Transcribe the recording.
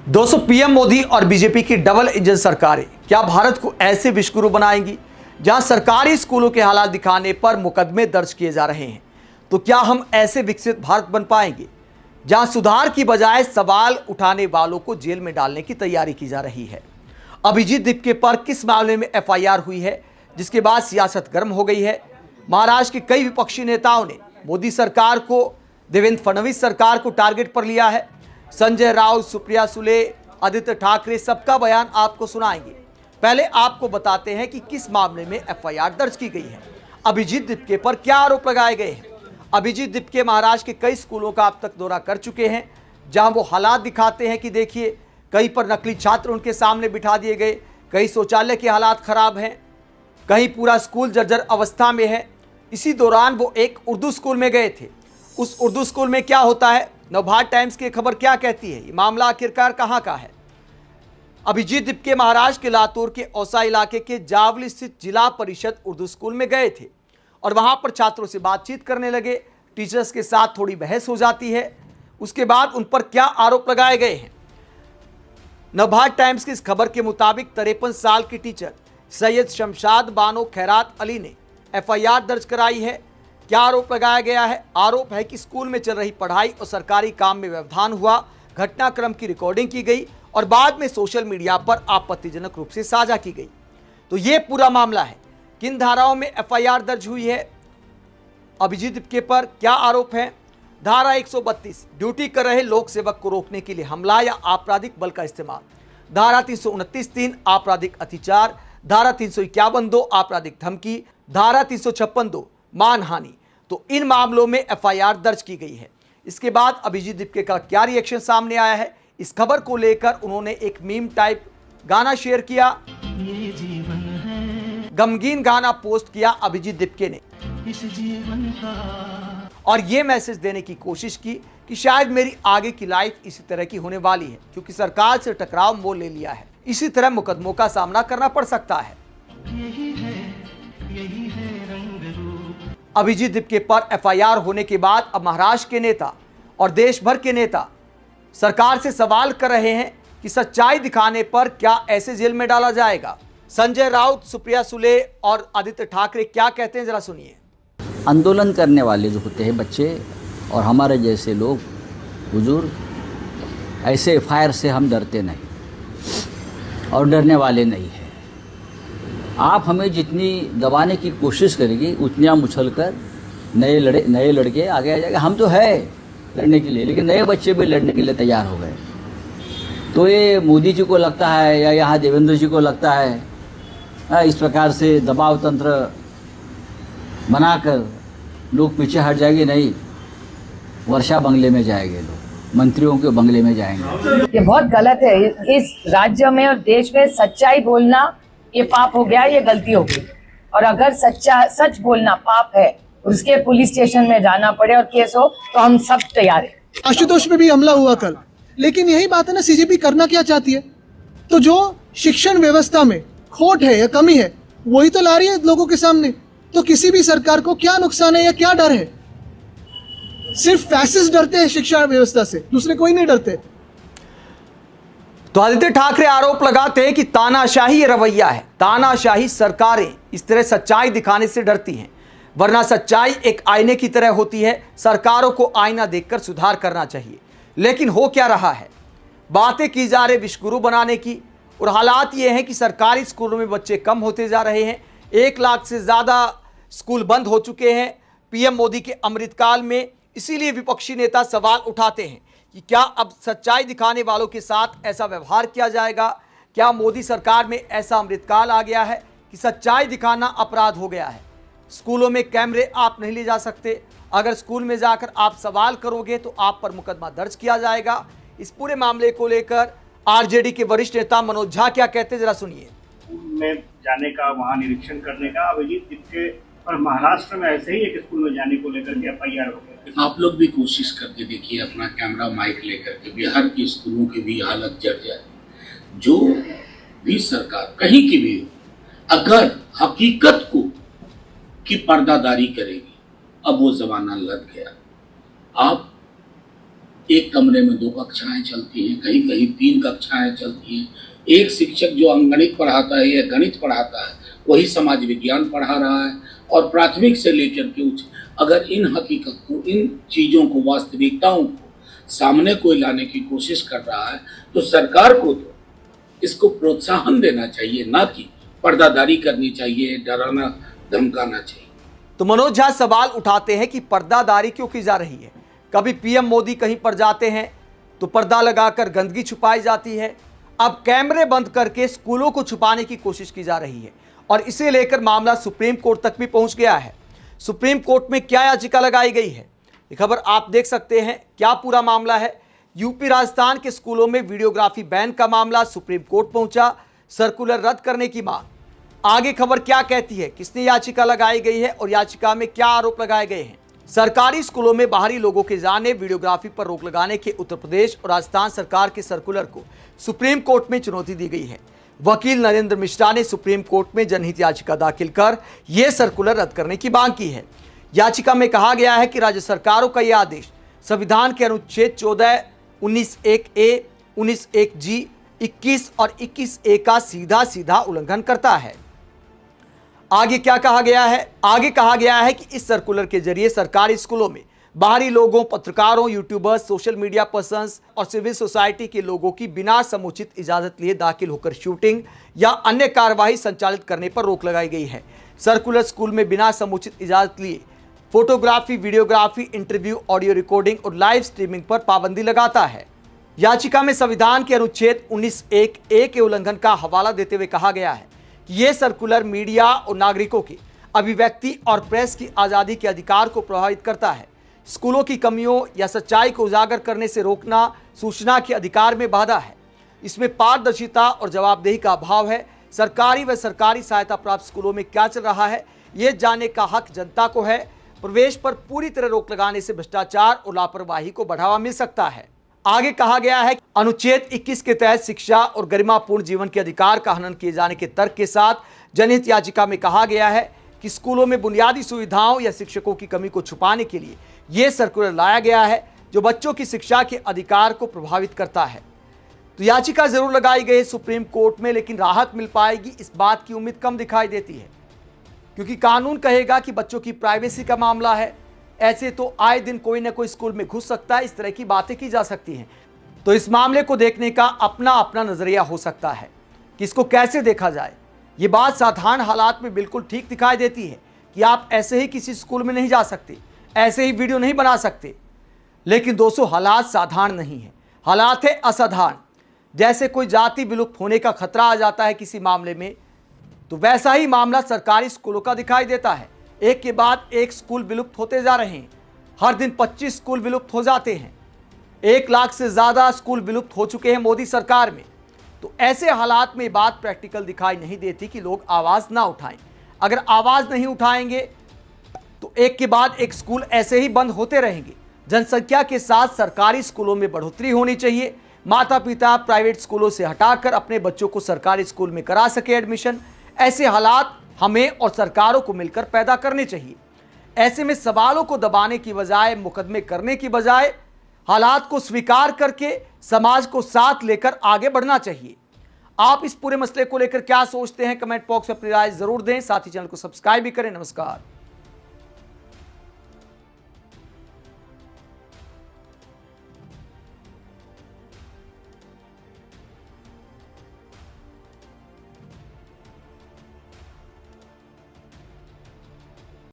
दोस्तों, पीएम मोदी और बीजेपी की डबल इंजन सरकारें क्या भारत को ऐसे विश्वगुरु बनाएंगी जहां सरकारी स्कूलों के हालात दिखाने पर मुकदमे दर्ज किए जा रहे हैं? तो क्या हम ऐसे विकसित भारत बन पाएंगे जहां सुधार की बजाय सवाल उठाने वालों को जेल में डालने की तैयारी की जा रही है? अभिजीत दीपके पर किस मामले में एफआईआर हुई है जिसके बाद सियासत गर्म हो गई है? महाराष्ट्र के कई विपक्षी नेताओं ने मोदी सरकार को, देवेंद्र फडणवीस सरकार को टारगेट पर लिया है। संजय राउत, सुप्रिया सुले, आदित्य ठाकरे, सबका बयान आपको सुनाएंगे। पहले आपको बताते हैं कि किस मामले में एफआईआर दर्ज की गई है, अभिजीत दीपके पर क्या आरोप लगाए गए हैं। अभिजीत दीपके महाराष्ट्र के कई स्कूलों का अब तक दौरा कर चुके हैं जहां वो हालात दिखाते हैं कि देखिए, कहीं पर नकली छात्र उनके सामने बिठा दिए गए, कहीं शौचालय के हालात खराब हैं, कहीं पूरा स्कूल जर्जर अवस्था में है। इसी दौरान वो एक उर्दू स्कूल में गए थे। उस उर्दू स्कूल में क्या होता है, नवभारत टाइम्स की खबर क्या कहती है, ये मामला आखिरकार कहां का है? अभिजीत दीपके महाराष्ट्र के लातूर के औसा इलाके के जावली स्थित जिला परिषद उर्दू स्कूल में गए थे और वहां पर छात्रों से बातचीत करने लगे। टीचर्स के साथ थोड़ी बहस हो जाती है। उसके बाद उन पर क्या आरोप लगाए गए हैं? नवभारत टाइम्स की इस खबर के मुताबिक 53 साल की टीचर सैयद शमशाद बानो खैरात अली ने एफआईआर दर्ज कराई है। क्या आरोप लगाया गया है? आरोप है कि स्कूल में चल रही पढ़ाई और सरकारी काम में व्यवधान हुआ, घटनाक्रम की रिकॉर्डिंग की गई और बाद में सोशल मीडिया पर आपत्तिजनक रूप से साझा की गई। तो यह पूरा मामला है। किन धाराओं में एफआईआर दर्ज हुई है? अभिजीत दीपके पर क्या आरोप है? धारा 132 ड्यूटी कर रहे लोक सेवक को रोकने के लिए हमला या आपराधिक बल का इस्तेमाल, धारा 329(3) आपराधिक अत्याचार, धारा 351(2) आपराधिक धमकी, धारा 356(2) मानहानि। तो इन मामलों में एफआईआर दर्ज की गई है। इसके बाद अभिजीत दीपके का क्या रिएक्शन सामने आया है, इस खबर को लेकर उन्होंने एक मीम टाइप गाना शेयर किया। ये जीवन है, गमगीन गाना पोस्ट किया अभिजीत दीपके ने इस जीवन का, और यह मैसेज देने की कोशिश की कि शायद मेरी आगे की लाइफ इसी तरह की होने वाली है, क्योंकि सरकार से टकराव मोल ले लिया है। इसी तरह मुकदमों का सामना करना पड़ सकता है। यही है रंग रूप। अभिजीत दीपके पर एफआईआर होने के बाद अब महाराष्ट्र के नेता और देश भर के नेता सरकार से सवाल कर रहे हैं कि सच्चाई दिखाने पर क्या ऐसे जेल में डाला जाएगा? संजय राउत, सुप्रिया सुले और आदित्य ठाकरे क्या कहते हैं, जरा सुनिए। आंदोलन करने वाले जो होते हैं बच्चे और हमारे जैसे लोग बुजुर्ग, ऐसे एफआईआर से हम डरते नहीं और डरने वाले नहीं हैं। आप हमें जितनी दबाने की कोशिश करेंगे उतनी हम उछल कर नए लड़के आगे आ जाएंगे। हम तो है लड़ने के लिए, लेकिन नए बच्चे भी लड़ने के लिए तैयार हो गए। तो ये मोदी जी को लगता है या यहाँ देवेंद्र जी को लगता है इस प्रकार से दबाव तंत्र बनाकर लोग पीछे हट जाएंगे? नहीं, वर्षा बंगले में जाएंगे लोग, मंत्रियों के बंगले में जाएंगे। ये बहुत गलत है। इस राज्य में और देश में सच्चाई बोलना ये पाप हो गया, ये गलती हो गई। और अगर सच बोलना पाप है, उसके पुलिस स्टेशन में जाना पड़े और केस हो तो हम सब तैयार हैं। आशुतोष पे भी हमला हुआ कल, लेकिन यही बात है ना, सीजेपी करना क्या चाहती है? तो जो शिक्षण व्यवस्था में खोट है या कमी है वही तो ला रही है लोगों के सामने। तो किसी भी सरकार को क्या नुकसान है या क्या डर है? सिर्फ फैसिस्ट डरते हैं शिक्षा व्यवस्था से, दूसरे कोई नहीं डरते। तो आदित्य ठाकरे आरोप लगाते हैं कि तानाशाही ये रवैया है। तानाशाही सरकारें इस तरह सच्चाई दिखाने से डरती हैं, वरना सच्चाई एक आईने की तरह होती है। सरकारों को आईना देखकर सुधार करना चाहिए। लेकिन हो क्या रहा है? बातें की जा रही विश्वगुरु बनाने की, और हालात ये हैं कि सरकारी स्कूलों में बच्चे कम होते जा रहे हैं। 1 लाख से ज़्यादा स्कूल बंद हो चुके हैं पीएम मोदी के अमृतकाल में। इसीलिए विपक्षी नेता सवाल उठाते हैं कि क्या अब सच्चाई दिखाने वालों के साथ ऐसा व्यवहार किया जाएगा? क्या मोदी सरकार में ऐसा अमृतकाल आ गया है कि सच्चाई दिखाना अपराध हो गया है? स्कूलों में कैमरे आप नहीं ले जा सकते। अगर स्कूल में जाकर आप सवाल करोगे तो आप पर मुकदमा दर्ज किया जाएगा। इस पूरे मामले को लेकर आरजेडी के वरिष्ठ नेता मनोज झा क्या कहते हैं, जरा सुनिए। स्कूल में जाने का, वहाँ निरीक्षण करने का, अभिजीत दीपके और महाराष्ट्र में ऐसे ही एक स्कूल में जाने को लेकर के एफआईआर हो गया। आप लोग भी कोशिश करके देखिए, अपना कैमरा माइक लेकर के बिहार के स्कूलों की भी हालत जड़ जाए। जो भी सरकार कहीं की भी अगर हकीकत को की पर्दादारी करेगी, अब वो जमाना लग गया। आप एक कमरे में 2 कक्षाएं चलती हैं, कहीं कहीं 3 कक्षाएं चलती हैं। एक शिक्षक जो अंगणित पढ़ाता है या गणित पढ़ाता है वही समाज विज्ञान पढ़ा रहा है। और प्राथमिक से लेकर के उच्च, अगर इन हकीकत को, इन चीज़ों को, वास्तविकताओं को सामने कोई लाने की कोशिश कर रहा है तो सरकार को तो इसको प्रोत्साहन देना चाहिए, ना कि पर्दादारी करनी चाहिए, डराना धमकाना चाहिए। तो मनोज झा सवाल उठाते हैं कि पर्दादारी क्यों की जा रही है। कभी पीएम मोदी कहीं पर जाते हैं तो पर्दा लगाकर गंदगी छुपाई जाती है, अब कैमरे बंद करके स्कूलों को छुपाने की कोशिश की जा रही है और इसे लेकर मामला सुप्रीम कोर्ट तक भी पहुंच गया है। सुप्रीम कोर्ट में क्या याचिका लगाई गई है, ये खबर आप देख सकते हैं। क्या पूरा मामला है। यूपी राजस्थान के स्कूलों में वीडियोग्राफी बैन का मामला सुप्रीम कोर्ट पहुंचा, सर्कुलर रद्द करने की मांग। आगे खबर क्या कहती है, किसने याचिका लगाई गई है और याचिका में क्या आरोप लगाए गए हैं। सरकारी स्कूलों में बाहरी लोगों के जाने, वीडियोग्राफी पर रोक लगाने के उत्तर प्रदेश और राजस्थान सरकार के सर्कुलर को सुप्रीम कोर्ट में चुनौती दी गई है। वकील नरेंद्र मिश्रा ने सुप्रीम कोर्ट में जनहित याचिका दाखिल कर यह सर्कुलर रद्द करने की मांग की है। याचिका में कहा गया है कि राज्य सरकारों का यह आदेश संविधान के अनुच्छेद 14, 19(1)(a), 19(1)(g), 21 और 21(a) का सीधा उल्लंघन करता है। आगे क्या कहा गया है। आगे कहा गया है कि इस सर्कुलर के जरिए सरकारी स्कूलों में बाहरी लोगों, पत्रकारों, यूट्यूबर्स, सोशल मीडिया पर्सन्स और सिविल सोसाइटी के लोगों की बिना समुचित इजाजत लिए दाखिल होकर शूटिंग या अन्य कार्यवाही संचालित करने पर रोक लगाई गई है। सर्कुलर स्कूल में बिना समुचित इजाजत लिए photography, videography, interview, audio recording और लाइव स्ट्रीमिंग पर पाबंदी लगाता है। याचिका में संविधान के अनुच्छेद 19(1)(a) के उल्लंघन का हवाला देते हुए कहा गया है कि यह सर्कुलर मीडिया और नागरिकों की अभिव्यक्ति और प्रेस की आज़ादी के अधिकार को प्रभावित करता है। स्कूलों की कमियों या सच्चाई को उजागर करने से रोकना सूचना के अधिकार में बाधा है। इसमें पारदर्शिता और जवाबदेही का अभाव है। सरकारी व सरकारी सहायता प्राप्त स्कूलों में क्या चल रहा है ये जानने का हक जनता को है। प्रवेश पर पूरी तरह रोक लगाने से भ्रष्टाचार और लापरवाही को बढ़ावा मिल सकता है। आगे कहा गया है कि अनुच्छेद 21 के तहत शिक्षा और गरिमापूर्ण जीवन के अधिकार का हनन किए जाने के तर्क के साथ जनहित याचिका में कहा गया है कि स्कूलों में बुनियादी सुविधाओं या शिक्षकों की कमी को छुपाने के लिए यह सर्कुलर लाया गया है जो बच्चों की शिक्षा के अधिकार को प्रभावित करता है। तो याचिका जरूर लगाई गई सुप्रीम कोर्ट में, लेकिन राहत मिल पाएगी इस बात की उम्मीद कम दिखाई देती है, क्योंकि कानून कहेगा कि बच्चों की प्राइवेसी का मामला है। ऐसे तो आए दिन कोई ना कोई स्कूल में घुस सकता है, इस तरह की बातें की जा सकती हैं। तो इस मामले को देखने का अपना अपना नजरिया हो सकता है कि इसको कैसे देखा जाए। ये बात साधारण हालात में बिल्कुल ठीक दिखाई देती है कि आप ऐसे ही किसी स्कूल में नहीं जा सकते, ऐसे ही वीडियो नहीं बना सकते। लेकिन दोस्तों, हालात साधारण नहीं है, हालात है असाधारण। जैसे कोई जाति विलुप्त होने का खतरा आ जाता है किसी मामले में, तो वैसा ही मामला सरकारी स्कूलों का दिखाई देता है। एक के बाद एक स्कूल विलुप्त होते जा रहे हैं। हर दिन 25 स्कूल विलुप्त हो जाते हैं। 1 लाख से ज़्यादा स्कूल विलुप्त हो चुके हैं मोदी सरकार में। तो ऐसे हालात में बात प्रैक्टिकल दिखाई नहीं देती कि लोग आवाज़ ना उठाएं। अगर आवाज़ नहीं उठाएंगे तो एक के बाद एक स्कूल ऐसे ही बंद होते रहेंगे। जनसंख्या के साथ सरकारी स्कूलों में बढ़ोतरी होनी चाहिए। माता पिता प्राइवेट स्कूलों से हटाकर अपने बच्चों को सरकारी स्कूल में करा सके एडमिशन। ऐसे हालात हमें और सरकारों को मिलकर पैदा करने चाहिए। ऐसे में सवालों को दबाने की बजाय, मुकदमे करने की बजाय हालात को स्वीकार करके समाज को साथ लेकर आगे बढ़ना चाहिए। आप इस पूरे मसले को लेकर क्या सोचते हैं, कमेंट बॉक्स में अपनी राय जरूर दें। साथ ही चैनल को सब्सक्राइब भी करें। नमस्कार।